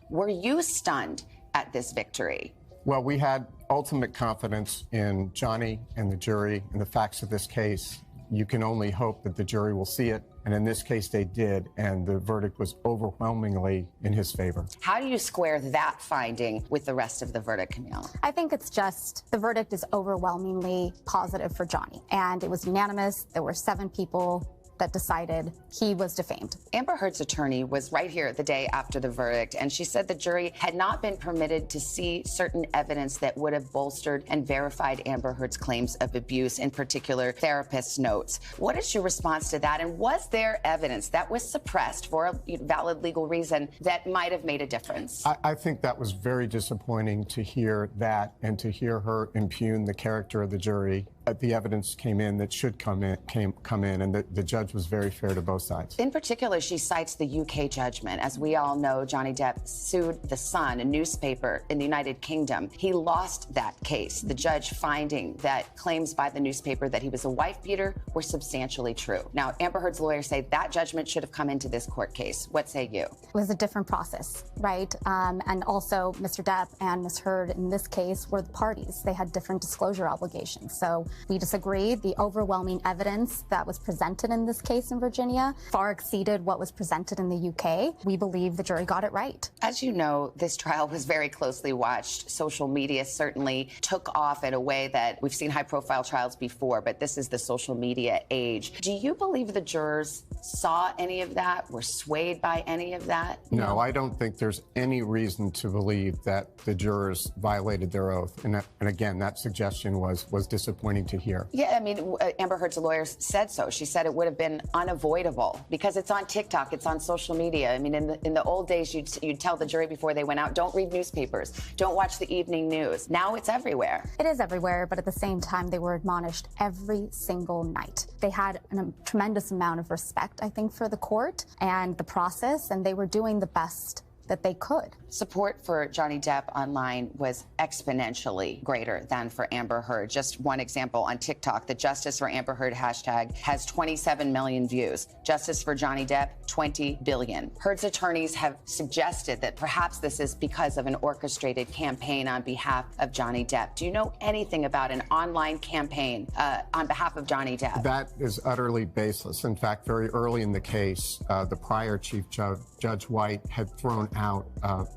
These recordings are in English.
Were you stunned at this victory? Well, we had ultimate confidence in Johnny and the jury and the facts of this case. You can only hope that the jury will see it. And in this case, they did. And the verdict was overwhelmingly in his favor. How do you square that finding with the rest of the verdict, Camille? I think it's just the verdict is overwhelmingly positive for Johnny. And it was unanimous. There were 7 people that decided he was defamed. Amber Heard's attorney was right here the day after the verdict, and she said the jury had not been permitted to see certain evidence that would have bolstered and verified Amber Heard's claims of abuse, in particular therapist's notes. What is your response to that? And was there evidence that was suppressed for a valid legal reason that might have made a difference? I think that was very disappointing to hear that and to hear her impugn the character of the jury. The evidence came in that should come in, and the judge was very fair to both sides. In particular, she cites the UK judgment. As we all know, Johnny Depp sued The Sun, a newspaper in the United Kingdom. He lost that case, the judge finding that claims by the newspaper that he was a wife beater were substantially true. Now, Amber Heard's lawyers say that judgment should have come into this court case. What say you? It was a different process, right? And also, Mr. Depp and Ms. Heard in this case were the parties. They had different disclosure obligations. So we disagree. The overwhelming evidence that was presented in this case in Virginia far exceeded what was presented in the UK. We believe the jury got it right. As you know, this trial was very closely watched. Social media certainly took off in a way that we've seen high-profile trials before, but this is the social media age. Do you believe the jurors saw any of that, were swayed by any of that? No, I don't think there's any reason to believe that the jurors violated their oath. And again, that suggestion was disappointing to hear. Yeah, I mean, Amber Heard's lawyers said so. She said it would have been unavoidable because it's on TikTok, it's on social media. I mean, in the old days, you'd tell the jury before they went out, don't read newspapers, don't watch the evening news. Now it's everywhere. It is everywhere, but at the same time, they were admonished every single night. They had a tremendous amount of respect, I think, for the court and the process, and they were doing the best that they could. Support for Johnny Depp online was exponentially greater than for Amber Heard. Just one example, on TikTok, the Justice for Amber Heard hashtag has 27 million views. Justice for Johnny Depp, 20 billion. Heard's attorneys have suggested that perhaps this is because of an orchestrated campaign on behalf of Johnny Depp. Do you know anything about an online campaign on behalf of Johnny Depp? That is utterly baseless. In fact, very early in the case, the prior Chief Judge White had thrown out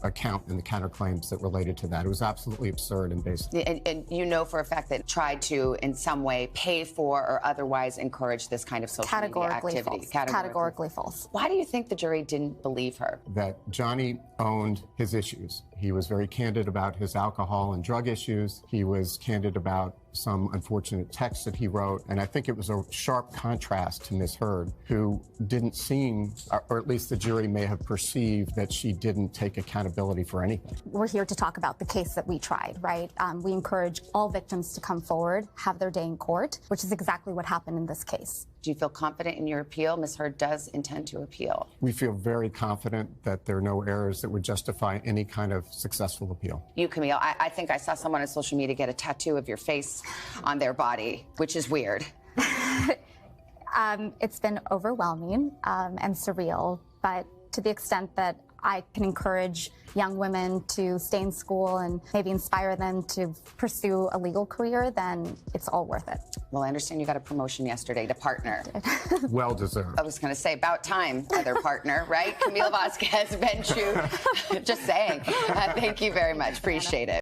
a count in the counterclaims that related to that. It was absolutely absurd and baseless. And you know for a fact that tried to, in some way, pay for or otherwise encourage this kind of social media activity. Categorically false. Why do you think the jury didn't believe her? That Johnny owned his issues. He was very candid about his alcohol and drug issues. He was candid about some unfortunate texts that he wrote. And I think it was a sharp contrast to Ms. Heard, who didn't seem, or at least the jury may have perceived, that she didn't take accountability for anything. We're here to talk about the case that we tried, right? We encourage all victims to come forward, have their day in court, which is exactly what happened in this case. Do you feel confident in your appeal? Ms. Heard does intend to appeal. We feel very confident that there are no errors that would justify any kind of successful appeal. You, Camille, I think I saw someone on social media get a tattoo of your face on their body, which is weird. It's been overwhelming and surreal, but to the extent that I can encourage young women to stay in school and maybe inspire them to pursue a legal career, then it's all worth it. Well, I understand you got a promotion yesterday to partner. Well deserved. I was going to say, about time, other partner, right? Camille Vasquez, Ben Chu. Just saying. Thank you very much. Appreciate it.